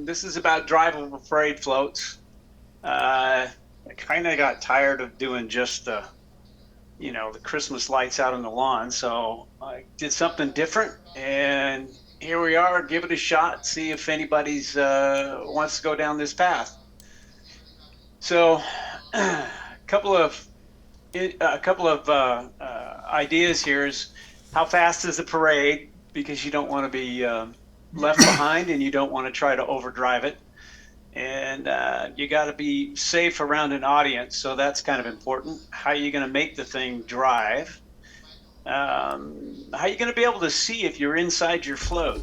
This is about drivable parade floats. I kind of got tired of doing just the Christmas lights out on the lawn, so I did something different, and here we are. Give it a shot. See if anybody's wants to go down this path. So, a couple of ideas here is how fast is the parade because you don't want to be left behind and you don't want to try to overdrive it. And you got to be safe around an audience, so that's kind of important. How are you going to make the thing drive? How are you going to be able to see if you're inside your float?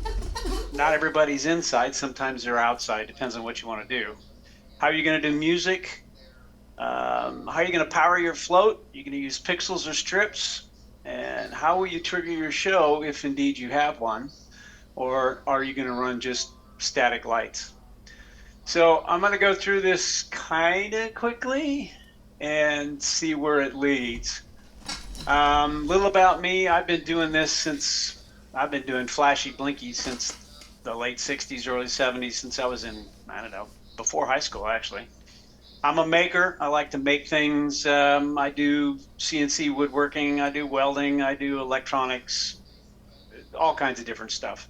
Not everybody's inside. Sometimes they're outside. Depends on what you want to do. How are you going to do music? How are you going to power your float? You're going to use pixels or strips? And how will you trigger your show if indeed you have one? Or are you going to run just static lights? So I'm going to go through this kind of quickly and see where it leads. Little about me, I've been doing flashy blinky since the late 60s, early 70s, since I was in, I don't know, before high school, actually. I'm a maker. I like to make things. I do CNC woodworking. I do welding. I do electronics, all kinds of different stuff.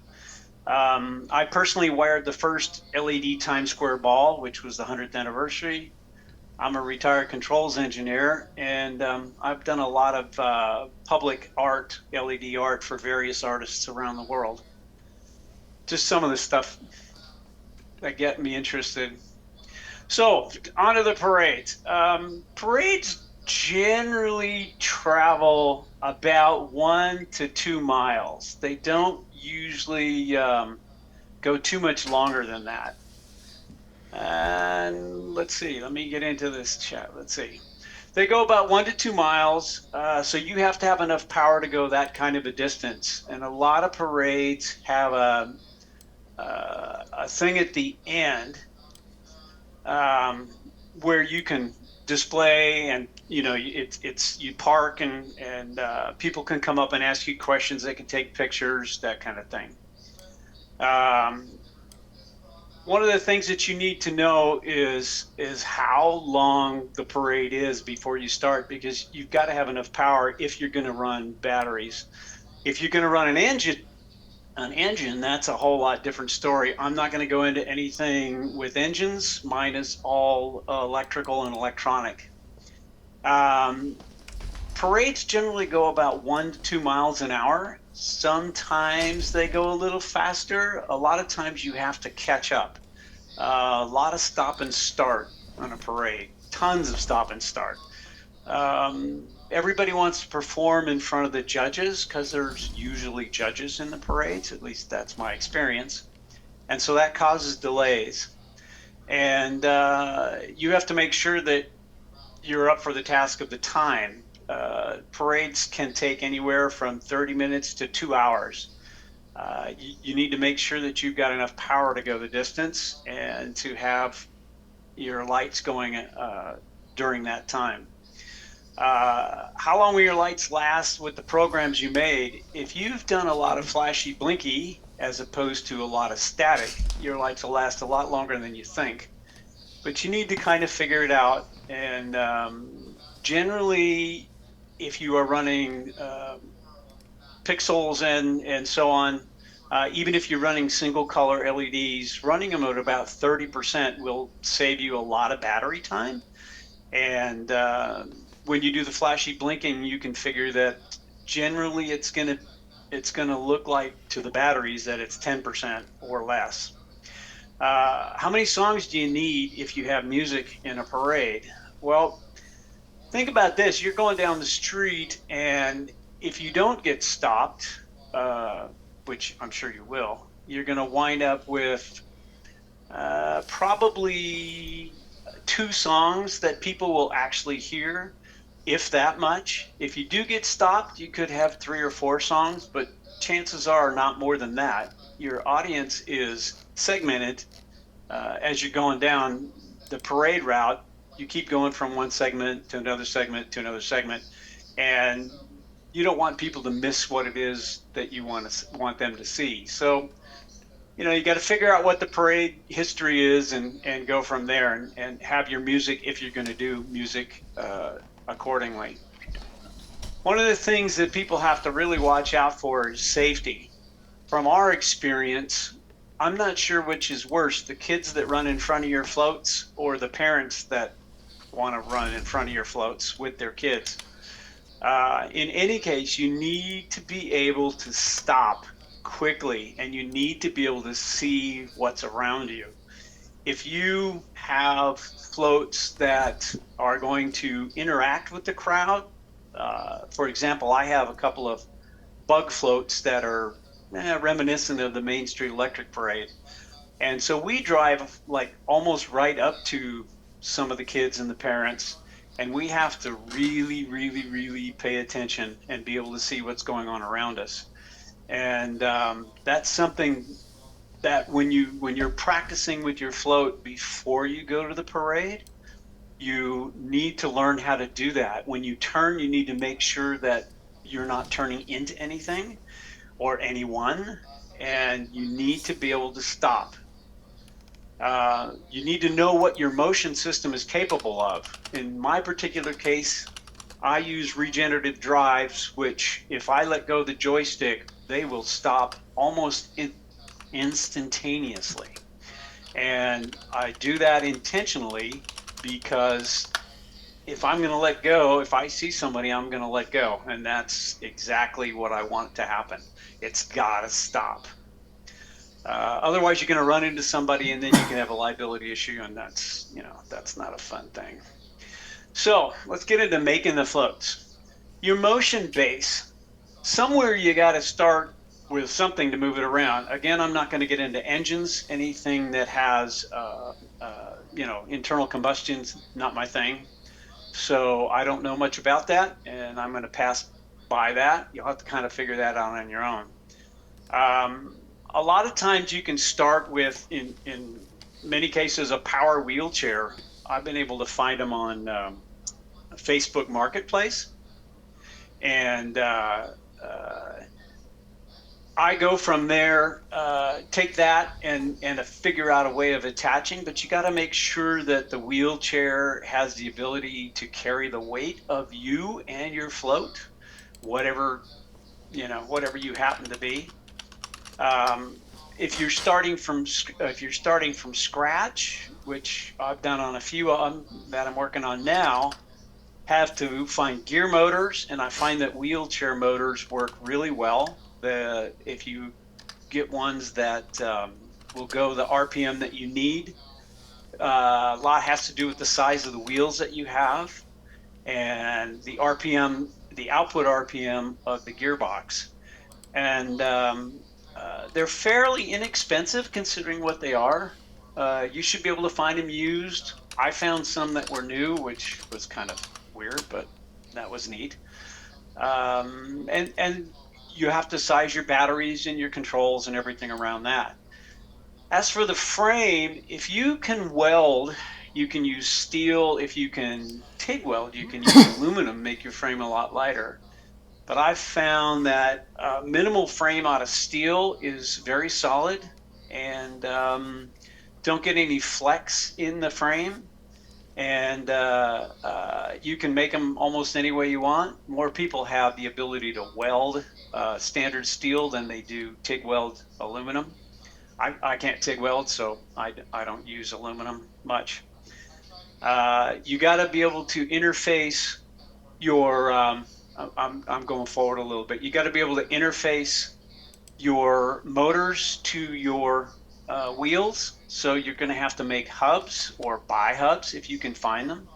I personally wired the first LED Times Square ball, which was the 100th anniversary. I'm a retired controls engineer, and I've done a lot of public art, LED art for various artists around the world. Just some of the stuff that get me interested. So, onto the parades. Parades generally travel about 1 to 2 miles. They don't usually go too much longer than that. And let's see, let me get into this chat. Let's see. They go about 1 to 2 miles. So you have to have enough power to go that kind of a distance. And a lot of parades have a thing at the end where you can display, and it's you park, and people can come up and ask you questions. They can take pictures, that kind of thing. One of the things that you need to know is how long the parade is before you start, because you've got to have enough power if you're going to run batteries. If you're going to run an engine, that's a whole lot different story. I'm not going to go into anything with engines. Mine is all electrical and electronic. Parades generally go about 1 to 2 miles an hour. Sometimes they go a little faster. A lot of times you have to catch up. A lot of stop and start on a parade. Tons of stop and start. Everybody wants to perform in front of the judges because there's usually judges in the parades. At least that's my experience. And so that causes delays. And you have to make sure that you're up for the task of the time. Parades can take anywhere from 30 minutes to 2 hours. You need to make sure that you've got enough power to go the distance and to have your lights going during that time. How long will your lights last with the programs you made? If you've done a lot of flashy blinky as opposed to a lot of static, your lights will last a lot longer than you think. But you need to kind of figure it out. And generally, if you are running pixels and so on, even if you're running single color LEDs, running them at about 30% will save you a lot of battery time. And when you do the flashy blinking, you can figure that generally it's gonna look like to the batteries that it's 10% or less. How many songs do you need if you have music in a parade? Well, think about this. You're going down the street, and if you don't get stopped, which I'm sure you will, you're going to wind up with probably 2 songs that people will actually hear, if that much. If you do get stopped, you could have 3 or 4 songs, but chances are not more than that. Your audience is segmented as you're going down the parade route. You keep going from one segment to another segment to another segment, and you don't want people to miss what it is that you want them to see. So you got to figure out what the parade history is and go from there and have your music if you're going to do music accordingly. One of the things that people have to really watch out for is safety. From our experience, I'm not sure which is worse, the kids that run in front of your floats or the parents that want to run in front of your floats with their kids. In any case, you need to be able to stop quickly and you need to be able to see what's around you. If you have floats that are going to interact with the crowd, for example, I have a couple of bug floats that are reminiscent of the Main Street Electric Parade. And so we drive like almost right up to some of the kids and the parents, and we have to really, really, really pay attention and be able to see what's going on around us. And that's something that when you're practicing with your float before you go to the parade, you need to learn how to do that. When you turn, you need to make sure that you're not turning into anything or anyone, and you need to be able to stop. You need to know what your motion system is capable of. In my particular case, I use regenerative drives, which if I let go of the joystick, they will stop almost instantaneously. And I do that intentionally because if I'm going to let go, if I see somebody, I'm going to let go. And that's exactly what I want to happen. It's got to stop. Otherwise, you're going to run into somebody and then you can have a liability issue. And that's not a fun thing. So let's get into making the floats. Your motion base, somewhere you got to start with something to move it around. Again, I'm not going to get into engines. Anything that has, internal combustion's not my thing. So I don't know much about that, and I'm going to pass by that. You'll have to kind of figure that out on your own. A lot of times you can start with, in many cases, a power wheelchair. I've been able to find them on Facebook Marketplace, and I go from there, take that and figure out a way of attaching, but you got to make sure that the wheelchair has the ability to carry the weight of you and your float, whatever, whatever you happen to be. Um, if you're starting from scratch, which I've done on a few of them that I'm working on now, have to find gear motors, and I find that wheelchair motors work really well. If you get ones that will go the RPM that you need, a lot has to do with the size of the wheels that you have and the RPM, the output RPM of the gearbox. And they're fairly inexpensive considering what they are. You should be able to find them used. I found some that were new, which was kind of weird, but that was neat. And you have to size your batteries and your controls and everything around that. As for the frame, if you can weld, you can use steel. If you can TIG weld, you can use aluminum, make your frame a lot lighter. But I've found that minimal frame out of steel is very solid and don't get any flex in the frame. And you can make them almost any way you want. More people have the ability to weld standard steel than they do TIG weld aluminum. I can't TIG weld, so I don't use aluminum much. You got to be able to interface your I'm going forward a little bit. You got to be able to interface your motors to your wheels. So you're going to have to make hubs or buy hubs if you can find them.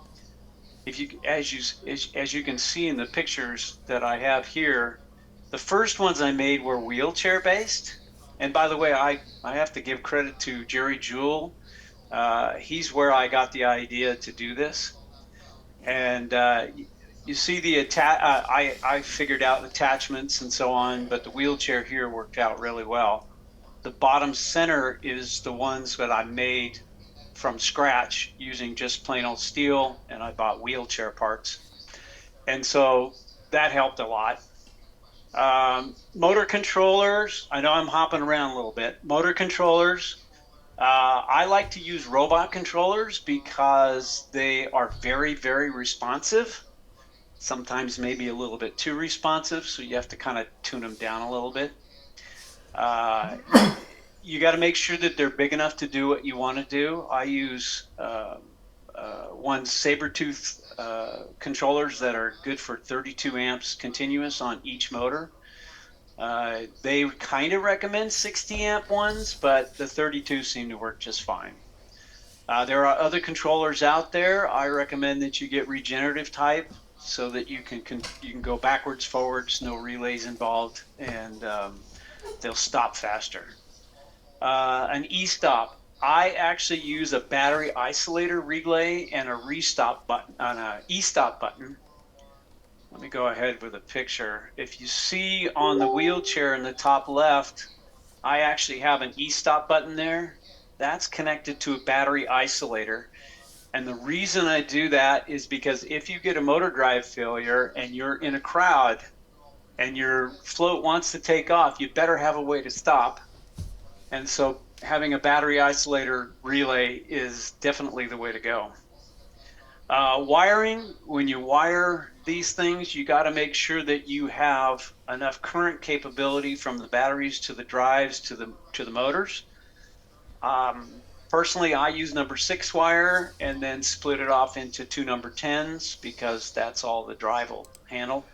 If you, as you can see in the pictures that I have here, the first ones I made were wheelchair based. And by the way, I have to give credit to Jerry Jewell. He's where I got the idea to do this. And you see the I figured out attachments and so on, but the wheelchair here worked out really well. The bottom center is the ones that I made from scratch using just plain old steel, and I bought wheelchair parts. And so that helped a lot. Motor controllers. I know I'm hopping around a little bit. Motor controllers. I like to use robot controllers because they are very, very responsive. Sometimes maybe a little bit too responsive, so you have to kind of tune them down a little bit. Uh, you got to make sure that they're big enough to do what you want to do. I use one Sabertooth controllers that are good for 32 amps continuous on each motor. They kind of recommend 60 amp ones, but the 32 seem to work just fine. There are other controllers out there. I recommend that you get regenerative type so that you can go backwards, forwards, no relays involved, and they'll stop faster. An e-stop. I actually use a battery isolator relay and a restop button on an e-stop button. Let me go ahead with a picture. If you see on the wheelchair in the top left, I actually have an e-stop button there. That's connected to a battery isolator. And the reason I do that is because if you get a motor drive failure and you're in a crowd and your float wants to take off, you better have a way to stop. And so having a battery isolator relay is definitely the way to go. Wiring, when you wire these things, you got to make sure that you have enough current capability from the batteries to the drives to the motors. Personally, I use number 6 wire and then split it off into two number 10s because that's all the drive will handle.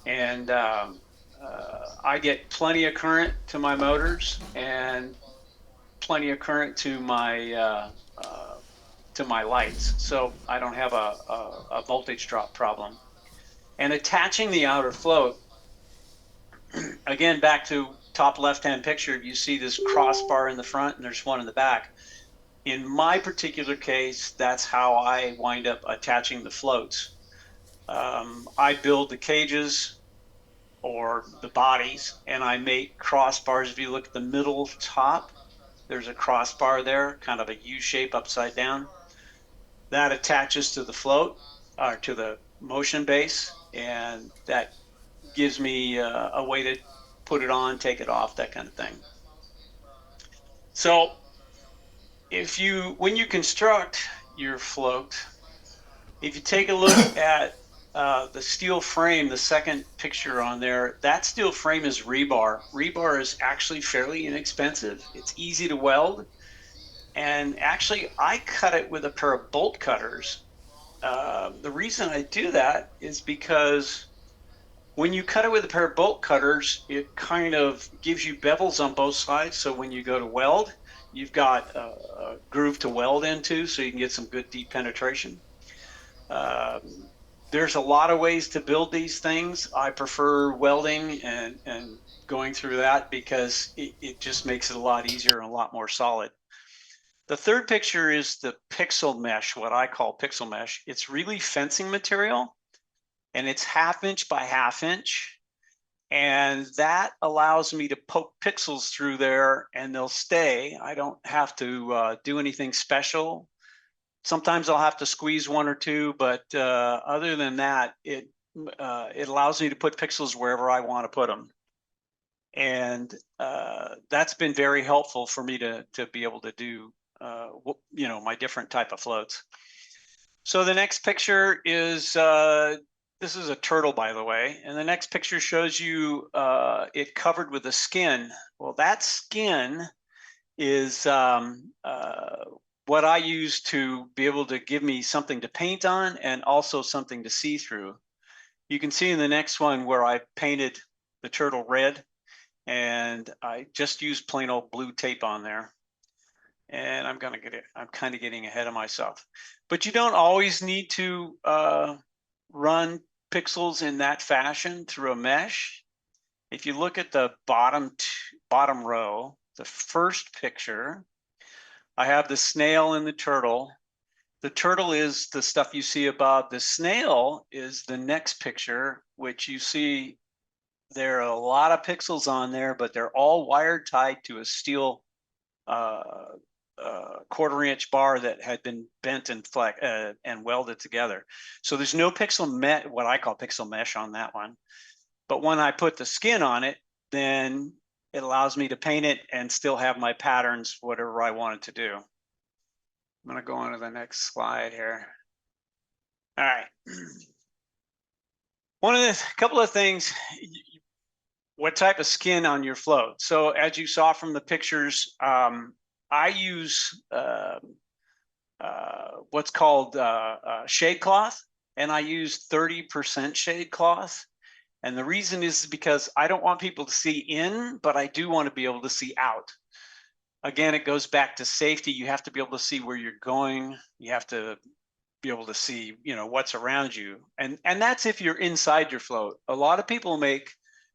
And I get plenty of current to my motors and plenty of current to my lights, so I don't have a voltage drop problem. And attaching the outer float, again, back to top left-hand picture, you see this crossbar in the front and there's one in the back. In my particular case, that's how I wind up attaching the floats. I build the cages or the bodies and I make crossbars. If you look at the middle top, there's a crossbar there, kind of a U shape upside down. That attaches to the float or to the motion base, and that gives me a way to put it on, take it off, that kind of thing. So when you construct your float, if you take a look at the steel frame, the second picture on there, that steel frame is rebar. Rebar is actually fairly inexpensive. It's easy to weld. And actually, I cut it with a pair of bolt cutters. The reason I do that is because when you cut it with a pair of bolt cutters, it kind of gives you bevels on both sides. So when you go to weld, you've got a groove to weld into so you can get some good deep penetration. Uh, there's a lot of ways to build these things. I prefer welding and going through that because it just makes it a lot easier and a lot more solid. The third picture is the pixel mesh, what I call pixel mesh. It's really fencing material and it's 1/2 inch by 1/2 inch. And that allows me to poke pixels through there and they'll stay. I don't have to do anything special. Sometimes I'll have to squeeze one or two, but other than that, it allows me to put pixels wherever I want to put them. And that's been very helpful for me to be able to do my different type of floats. So the next picture is this is a turtle, by the way, and the next picture shows you it covered with a skin. Well, that skin is what I use to be able to give me something to paint on and also something to see through. You can see in the next one where I painted the turtle red, and I just used plain old blue tape on there. And I'm kind of getting ahead of myself. But you don't always need to run pixels in that fashion through a mesh. If you look at the bottom row, the first picture, I have the snail and the turtle. The turtle is the stuff you see above. The snail is the next picture, which you see there are a lot of pixels on there, but they're all wired tied to a steel 1/4 inch bar that had been bent and welded together. So there's no pixel what I call pixel mesh on that one. But when I put the skin on it, then it allows me to paint it and still have my patterns, whatever I want it to do. I'm going to go on to the next slide here. All right. Couple of things, what type of skin on your float? So as you saw from the pictures, I use what's called shade cloth, and I use 30% shade cloth. And the reason is because I don't want people to see in, but I do want to be able to see out. Again, it goes back to safety. You have to be able to see where you're going. You have to be able to see, what's around you. And that's if you're inside your float. A lot of people make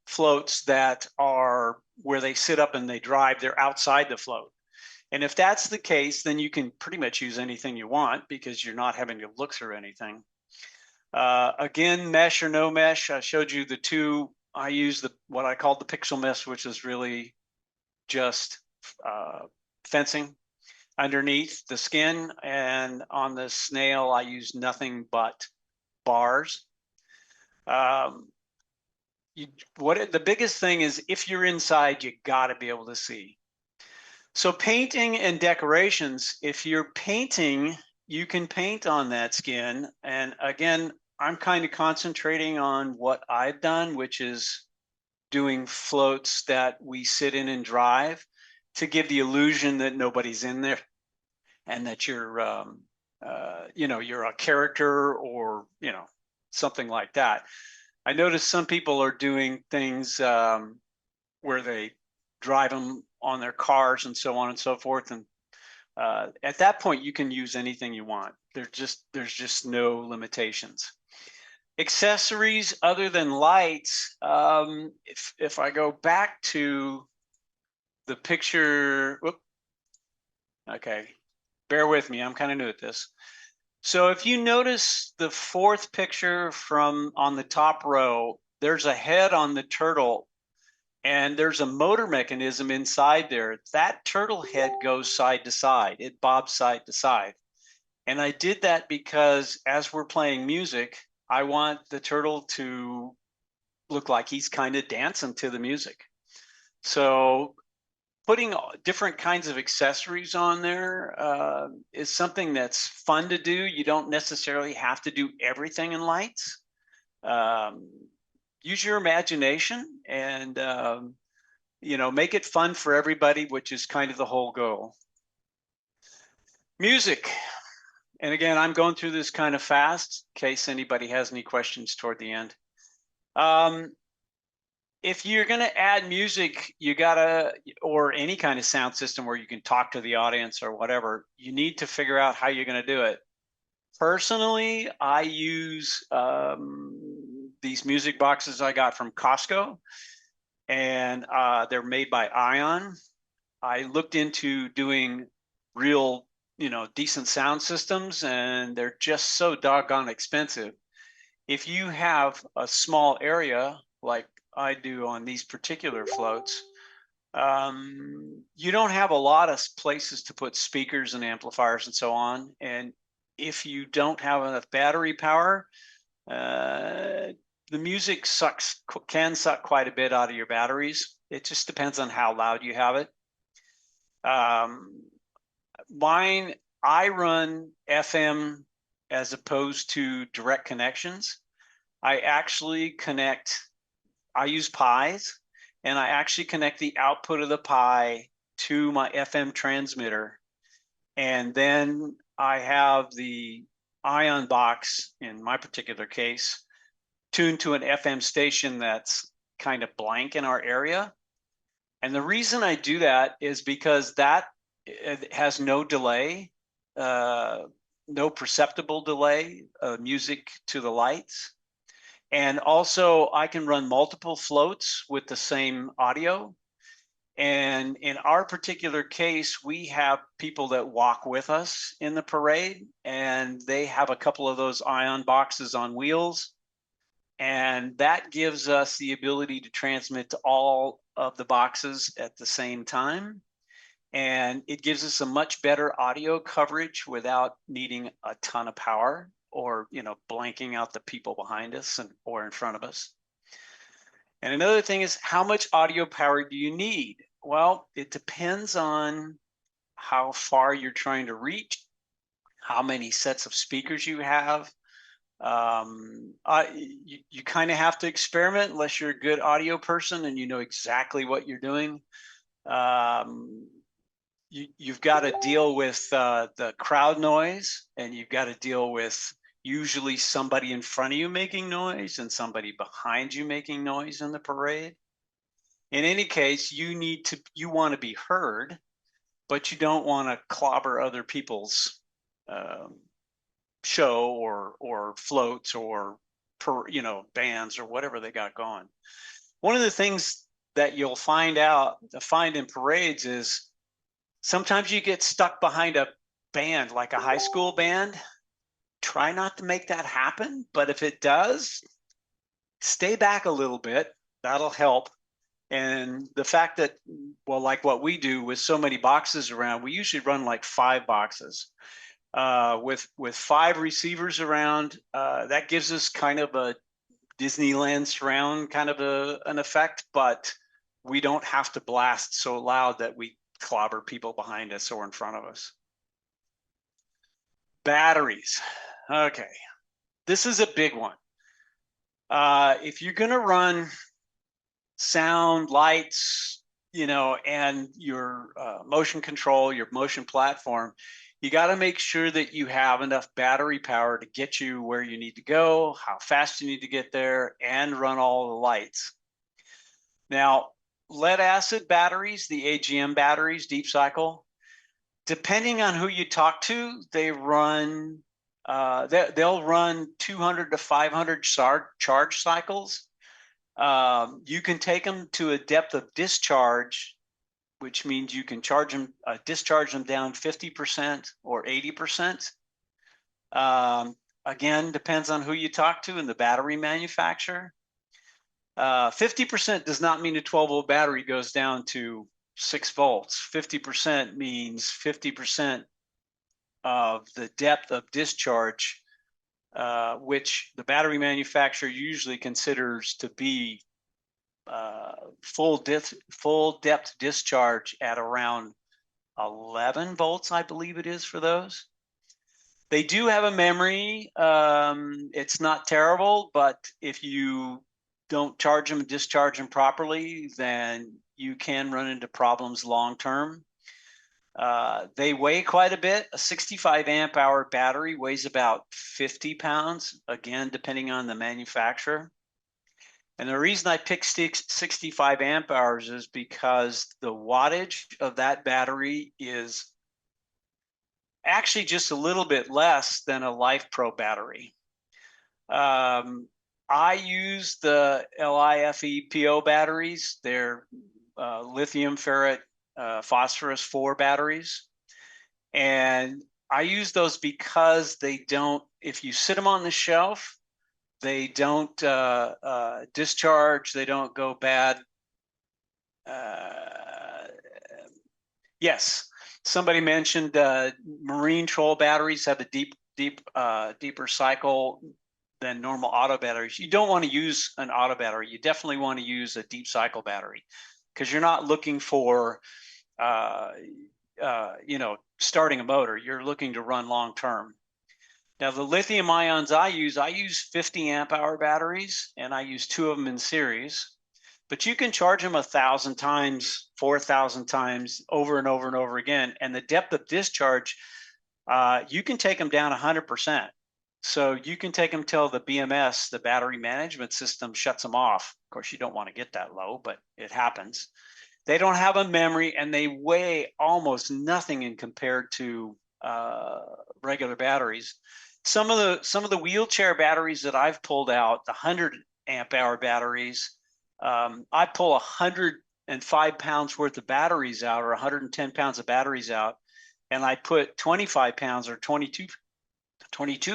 floats that are where they sit up and they drive, they're outside the float. And if that's the case, then you can pretty much use anything you want because you're not having to look through anything. Again, mesh or no mesh, I showed you the two. I use what I call the pixel mesh, which is really just fencing underneath the skin. And on the snail, I use nothing but bars. The biggest thing is if you're inside, you got to be able to see. So painting and decorations, if you're painting, you can paint on that skin. And again, I'm kind of concentrating on what I've done, which is doing floats that we sit in and drive to give the illusion that nobody's in there and that you're, you're a character or, something like that. I noticed some people are doing things where they drive them on their cars and so on and so forth. And at that point, you can use anything you want. There's just no limitations. Accessories other than lights. If I go back to the picture, okay, bear with me. I'm kind of new at this. So if you notice the fourth picture from on the top row, there's a head on the turtle and there's a motor mechanism inside there. That turtle head goes side to side. It bobs side to side. And I did that because as we're playing music, I want the turtle to look like he's kind of dancing to the music. So putting different kinds of accessories on there is something that's fun to do. You don't necessarily have to do everything in lights. Use your imagination and, make it fun for everybody, which is kind of the whole goal. Music. And again, I'm going through this kind of fast in case anybody has any questions toward the end. If you're going to add music, or any kind of sound system where you can talk to the audience or whatever, you need to figure out how you're going to do it. Personally, I use these music boxes I got from Costco, and they're made by Ion. I looked into doing real, decent sound systems, and they're just so doggone expensive. If you have a small area like I do on these particular floats, you don't have a lot of places to put speakers and amplifiers and so on. And if you don't have enough battery power, the music can suck quite a bit out of your batteries. It just depends on how loud you have it. I run FM as opposed to direct connections. I use pies, and I actually connect the output of the pie to my FM transmitter. And then I have the Ion box, in my particular case, tuned to an FM station that's kind of blank in our area. And the reason I do that is because that has no delay, no perceptible delay, music to the lights. And also I can run multiple floats with the same audio. And in our particular case, we have people that walk with us in the parade, and they have a couple of those Ion boxes on wheels. And that gives us the ability to transmit to all of the boxes at the same time. And it gives us a much better audio coverage without needing a ton of power or, blanking out the people behind us or in front of us. And another thing is, how much audio power do you need? Well, it depends on how far you're trying to reach, how many sets of speakers you have. You kind of have to experiment unless you're a good audio person and you know exactly what you're doing. You've got to deal with the crowd noise, and you've got to deal with usually somebody in front of you making noise and somebody behind you making noise in the parade. In any case, you want to be heard, but you don't want to clobber other people's show or floats or bands or whatever they got going. One of the things that you'll find in parades is sometimes you get stuck behind a band, like a high school band. Try not to make that happen, but if it does, stay back a little bit. That'll help. And the fact that, well, like what we do with so many boxes around, we usually run like 5 boxes. With 5 receivers around, that gives us kind of a Disneyland surround kind of an effect, but we don't have to blast so loud that we clobber people behind us or in front of us. Batteries. Okay, this is a big one. If you're going to run sound, lights, and your motion control, your motion platform, you got to make sure that you have enough battery power to get you where you need to go, how fast you need to get there, and run all the lights. Now, lead acid batteries, the AGM batteries, deep cycle, depending on who you talk to, they'll run 200 to 500 charge cycles. You can take them to a depth of discharge, which means you can discharge them down 50% or 80%. Again, depends on who you talk to and the battery manufacturer. 50% does not mean a 12-volt battery goes down to 6 volts. 50% means 50% of the depth of discharge, which the battery manufacturer usually considers to be full depth discharge at around 11 volts, I believe it is for those. They do have a memory. It's not terrible, but if you don't charge them and discharge them properly, then you can run into problems long term. They weigh quite a bit. A 65 amp hour battery weighs about 50 pounds, again, depending on the manufacturer. And the reason I picked 65 amp hours is because the wattage of that battery is actually just a little bit less than a Life Pro battery. I use the LiFePO batteries. They're lithium ferrite phosphorus 4 batteries. And I use those because they don't, if you sit them on the shelf, they don't discharge, they don't go bad. Yes, somebody mentioned marine troll batteries have a deeper cycle than normal auto batteries. You don't want to use an auto battery. You definitely want to use a deep cycle battery because you're not looking for, starting a motor. You're looking to run long term. Now, the lithium ions I use 50 amp hour batteries, and I use 2 of them in series. But you can charge them 1,000 times, 4,000 times, over and over and over again. And the depth of discharge, you can take them down 100%. So you can take them till the BMS, the battery management system, shuts them off. Of course, you don't want to get that low, but it happens. They don't have a memory, and they weigh almost nothing in compared to regular batteries. Some of the wheelchair batteries that I've pulled out, the 100 amp hour batteries, I pull 105 pounds worth of batteries out, or 110 pounds of batteries out, and I put 25 pounds or 22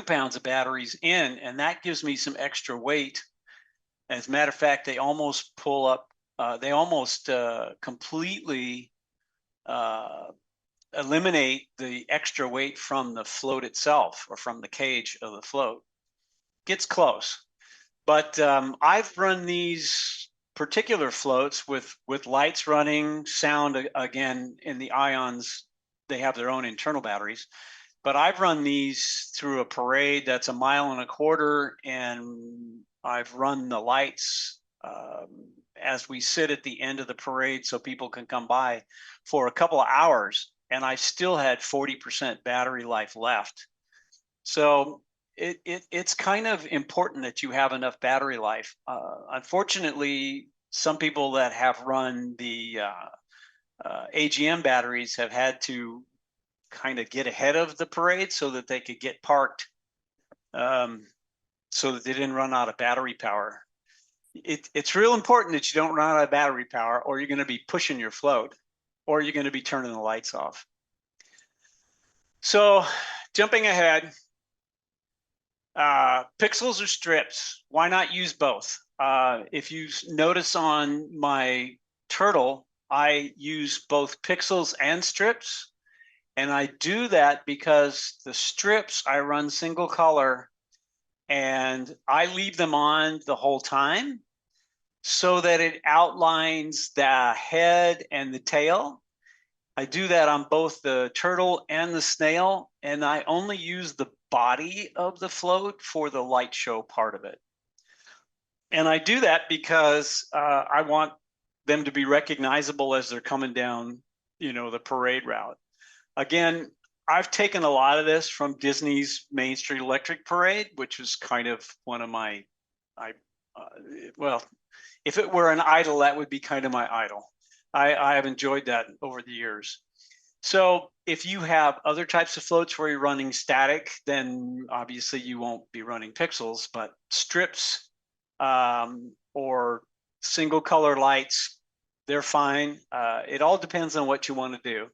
pounds of batteries in, and that gives me some extra weight. As a matter of fact, they almost pull up, they almost completely eliminate the extra weight from the float itself, or from the cage of the float. Gets close. But I've run these particular floats with lights running, sound again in the ions, they have their own internal batteries. But I've run these through a parade that's 1.25 miles, and I've run the lights as we sit at the end of the parade so people can come by for a couple of hours, and I still had 40% battery life left. So it's kind of important that you have enough battery life. Unfortunately, some people that have run the AGM batteries have had to kind of get ahead of the parade so that they could get parked, so that they didn't run out of battery power. It's real important that you don't run out of battery power, or you're going to be pushing your float, or you're going to be turning the lights off. So jumping ahead, pixels or strips, why not use both? If you notice on my turtle, I use both pixels and strips. And I do that because the strips, I run single color, and I leave them on the whole time so that it outlines the head and the tail. I do that on both the turtle and the snail, and I only use the body of the float for the light show part of it. And I do that because I want them to be recognizable as they're coming down, the parade route. Again, I've taken a lot of this from Disney's Main Street Electric Parade, which is kind of one of my, well, if it were an idol, that would be kind of my idol. I have enjoyed that over the years. So if you have other types of floats where you're running static, then obviously you won't be running pixels, but strips or single color lights, they're fine. It all depends on what you want to do.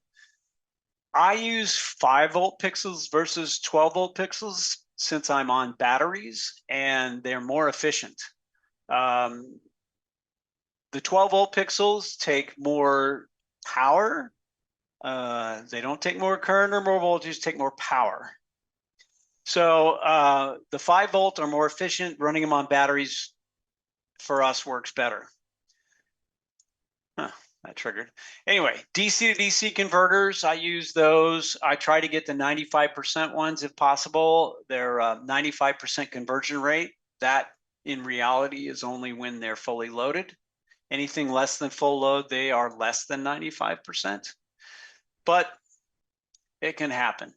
I use 5-volt pixels versus 12-volt pixels since I'm on batteries, and they're more efficient. The 12-volt pixels take more power. They don't take more current or more voltage, take more power. So the 5-volt are more efficient. Running them on batteries for us works better. That triggered. Anyway, DC to DC converters, I use those. I try to get the 95% ones if possible. They're 95% conversion rate. That in reality is only when they're fully loaded. Anything less than full load, they are less than 95%. But it can happen.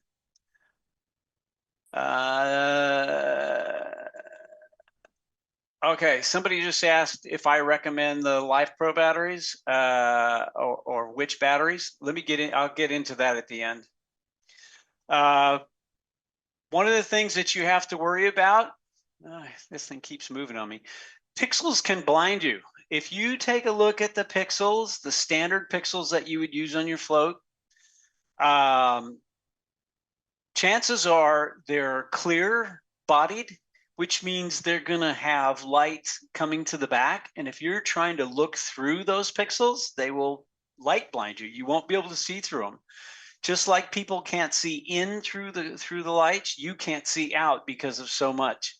Okay, somebody just asked if I recommend the Life Pro batteries or which batteries. Let me get in. I'll get into that at the end. One of the things that you have to worry about, this thing keeps moving on me. Pixels can blind you. If you take a look at the pixels, the standard pixels that you would use on your float, chances are they're clear bodied, which means they're going to have light coming to the back. And if you're trying to look through those pixels, they will light blind you. You won't be able to see through them. Just like people can't see in through the lights, you can't see out because of so much.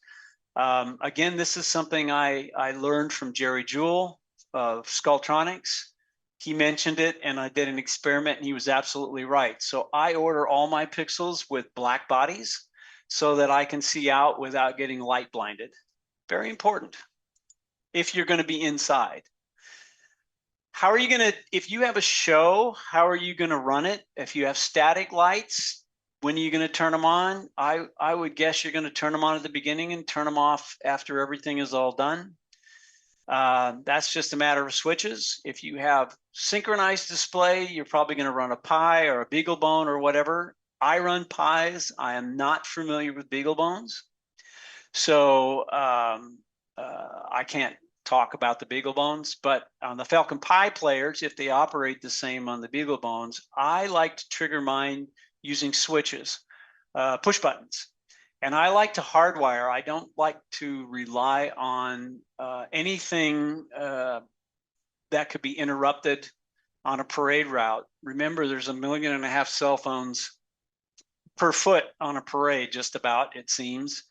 Again, this is something I learned from Jerry Jewell of Skulltronics. He mentioned it, and I did an experiment, and he was absolutely right. So I order all my pixels with black bodies so that I can see out without getting light blinded. Very important if you're going to be inside. How are you going to, if you have a show, how are you going to run it? If you have static lights, when are you going to turn them on? I would guess you're going to turn them on at the beginning and turn them off after everything is all done. That's just a matter of switches. If you have synchronized display, you're probably going to run a Pi or a BeagleBone or whatever. I run Pis. I am not familiar with BeagleBones. So I can't talk about the BeagleBones, but on the Falcon Pi players, if they operate the same on the BeagleBones, I like to trigger mine using switches, push buttons. And I like to hardwire. I don't like to rely on anything that could be interrupted on a parade route. Remember, there's 1.5 million cell phones per foot on a parade, just about, it seems.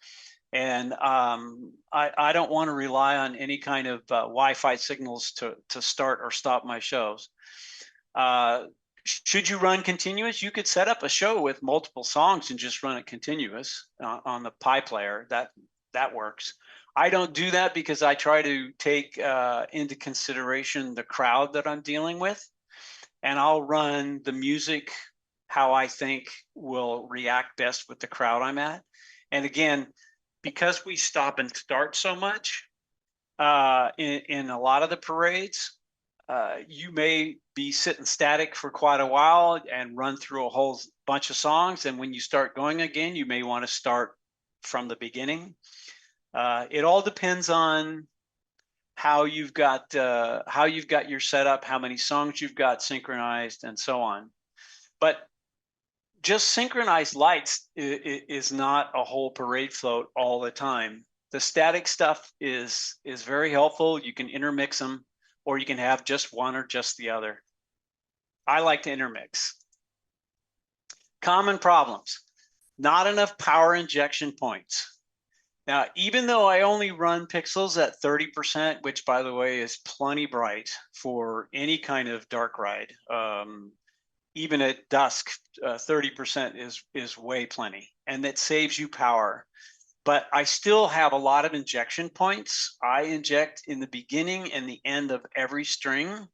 And I don't want to rely on any kind of Wi-Fi signals to start or stop my shows. Should you run continuous? You could set up a show with multiple songs and just run it continuous on the Pi player. That works. I don't do that because I try to take into consideration the crowd that I'm dealing with, and I'll run the music how I think will react best with the crowd I'm at. And again, because we stop and start so much in a lot of the parades, you may be sitting static for quite a while and run through a whole bunch of songs. And when you start going again, you may want to start from the beginning. It all depends on how you've got your setup, how many songs you've got synchronized, and so on. But just synchronized lights is not a whole parade float all the time. The static stuff is very helpful. You can intermix them, or you can have just one or just the other. I like to intermix. Common problems: not enough power injection points. Now, even though I only run pixels at 30%, which by the way is plenty bright for any kind of dark ride, even at dusk, 30% is way plenty, and that saves you power. But I still have a lot of injection points. I inject in the beginning and the end of every string.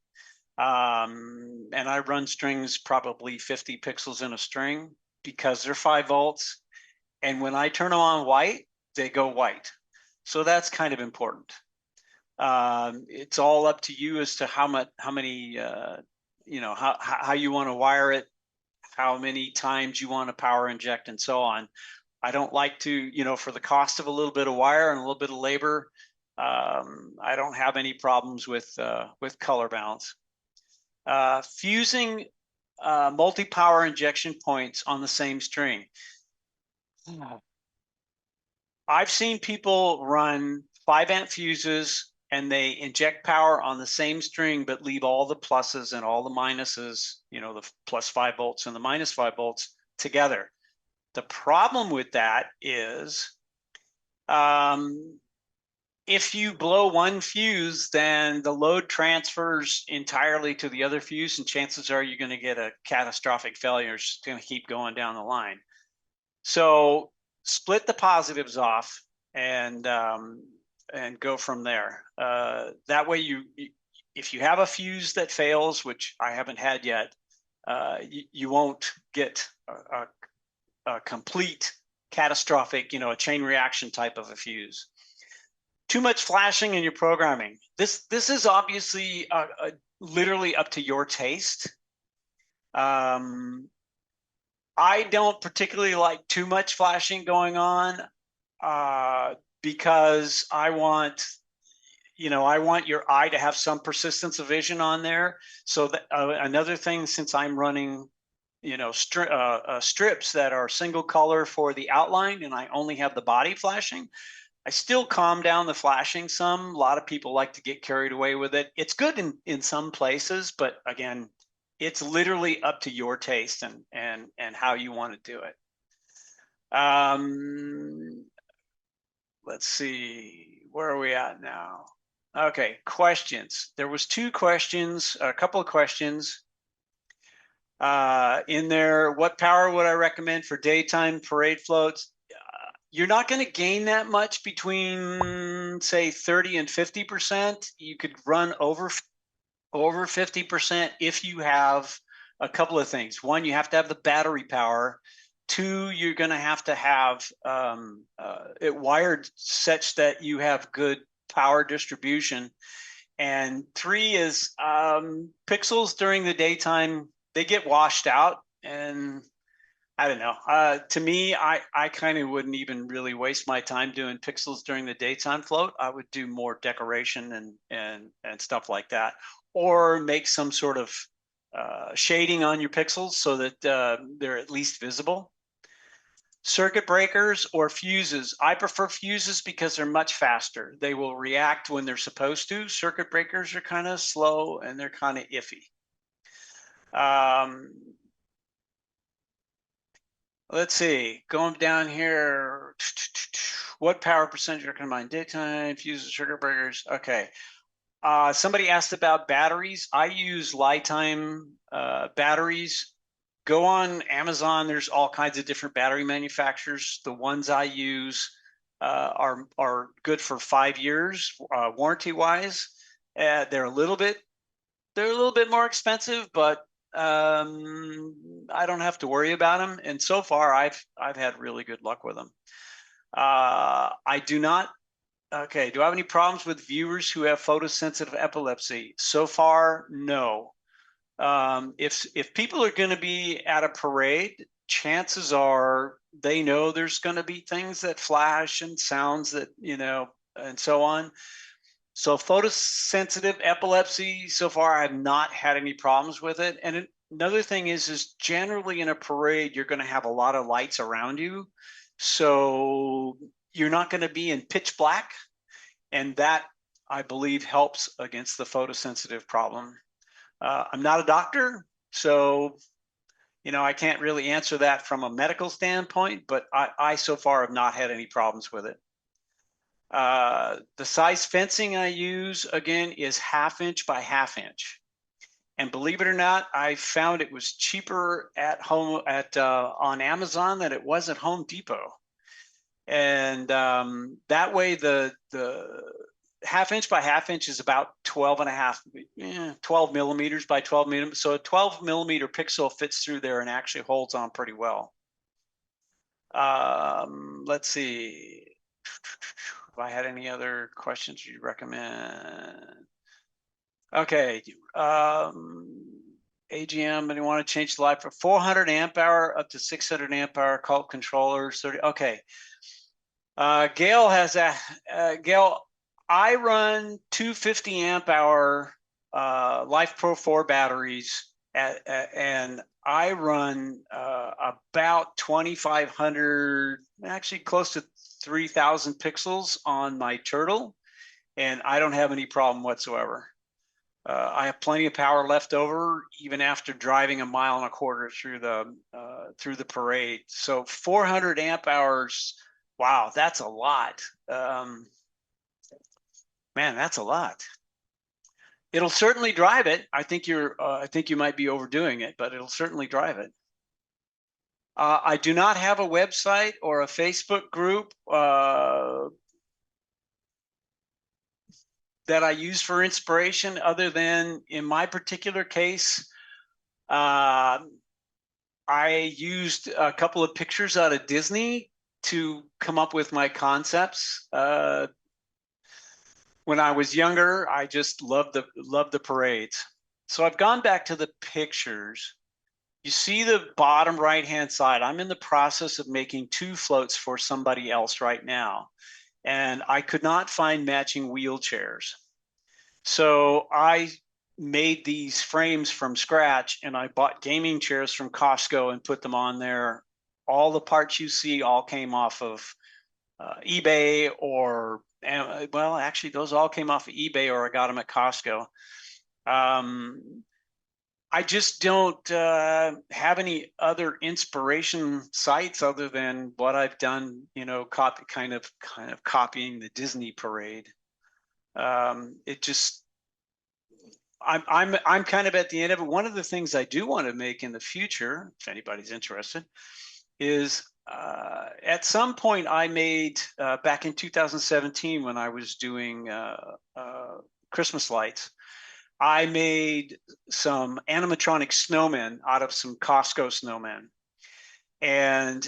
And I run strings probably 50 pixels in a string because they're 5 volts. And when I turn them on white, they go white. So that's kind of important. It's all up to you as to how many, how you want to wire it, how many times you want to power inject, and so on. I don't like to, for the cost of a little bit of wire and a little bit of labor, I don't have any problems with color balance. Fusing multi-power injection points on the same string. I've seen people run 5-amp fuses and they inject power on the same string, but leave all the pluses and all the minuses, the plus 5 volts and the minus 5 volts together. The problem with that is if you blow one fuse, then the load transfers entirely to the other fuse, and chances are you're going to get a catastrophic failure. It's going to keep going down the line. So split the positives off and go from there. That way, if you have a fuse that fails, which I haven't had yet, you won't get a complete catastrophic, a chain reaction type of a fuse. Too much flashing in your programming. This is obviously literally up to your taste. I don't particularly like too much flashing going on because I want your eye to have some persistence of vision on there. So that another thing, since I'm running strips that are single color for the outline and I only have the body flashing, I still calm down the flashing some. A lot of people like to get carried away with it. It's good in some places, but again, it's literally up to your taste and how you want to do it. Let's see, where are we at now? Okay, questions. There was a couple of questions in there. What power would I recommend for daytime parade floats? You're not going to gain that much between, say, 30 and 50%. You could run over 50% if you have a couple of things. One, you have to have the battery power. Two, you're going to have it wired such that you have good power distribution. And three is pixels during the daytime, they get washed out. And I don't know. To me, I kind of wouldn't even really waste my time doing pixels during the daytime float. I would do more decoration and stuff like that, or make some sort of shading on your pixels so that they're at least visible. Circuit breakers or fuses. I prefer fuses because they're much faster. They will react when they're supposed to. Circuit breakers are kind of slow and they're kind of iffy. Let's see, going down here. what power percentage are combined? Daytime, fuses, sugar breakers. Okay. Somebody asked about batteries. I use lifetime batteries. Go on Amazon. There's all kinds of different battery manufacturers. The ones I use are good for 5 years warranty wise. They're a little bit more expensive, but I don't have to worry about them. And so far, I've had really good luck with them. I do not. Okay, do I have any problems with viewers who have photosensitive epilepsy? So far, no. If people are going to be at a parade, chances are they know there's going to be things that flash and sounds that, and so on. So photosensitive epilepsy, so far, I've not had any problems with it. And another thing is generally in a parade, you're going to have a lot of lights around you. So you're not going to be in pitch black. And that, I believe, helps against the photosensitive problem. I'm not a doctor, so, I can't really answer that from a medical standpoint, but I so far have not had any problems with it. The size fencing I use, again, is 1/2 inch by 1/2 inch. And believe it or not, I found it was cheaper on Amazon than it was at Home Depot. And that way the 1/2 inch by 1/2 inch is about 12 millimeters by 12 millimeters. So a 12 millimeter pixel fits through there and actually holds on pretty well. Let's see if I had any other questions you'd recommend. Okay. AGM, and you want to change the light for 400 amp hour up to 600 amp hour cult controllers. 30. Okay. Gail has Gail, I run 250 amp hour Life Pro 4 batteries and I run about 2,500, actually close to 3,000 pixels on my Turtle, and I don't have any problem whatsoever. I have plenty of power left over, even after driving 1.25 miles through the parade. So 400 amp hours. Wow, that's a lot. Man, that's a lot. It'll certainly drive it. I think you might be overdoing it, but it'll certainly drive it. I do not have a website or a Facebook group that I use for inspiration, other than in my particular case, I used a couple of pictures out of Disney to come up with my concepts. When I was younger, I just loved the parades. So I've gone back to the pictures. You see the bottom right-hand side. I'm in the process of making 2 floats for somebody else right now. And I could not find matching wheelchairs. So I made these frames from scratch, and I bought gaming chairs from Costco and put them on there. All the parts you see all came off of eBay, or, well, actually those all came off of eBay, or I got them at Costco. I just don't have any other inspiration sites other than what I've done, kind of copying the Disney parade. I'm kind of at the end of it. One of the things I do want to make in the future, if anybody's interested, is at some point I made back in 2017 when I was doing Christmas lights, I made some animatronic snowmen out of some Costco snowmen. And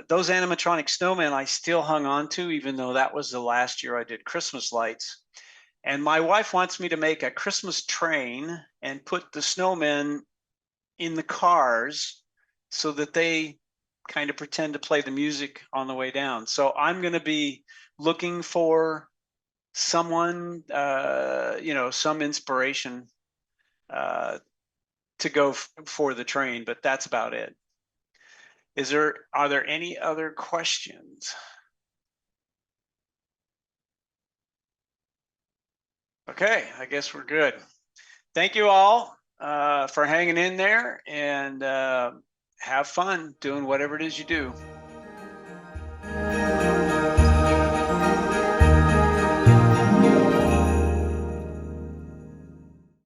those animatronic snowmen I still hung on to, even though that was the last year I did Christmas lights. And my wife wants me to make a Christmas train and put the snowmen in the cars so that they kind of pretend to play the music on the way down. So I'm going to be looking for someone, some inspiration to go for the train, but that's about it. Are there any other questions? Okay, I guess we're good. Thank you all for hanging in there, and have fun doing whatever it is you do.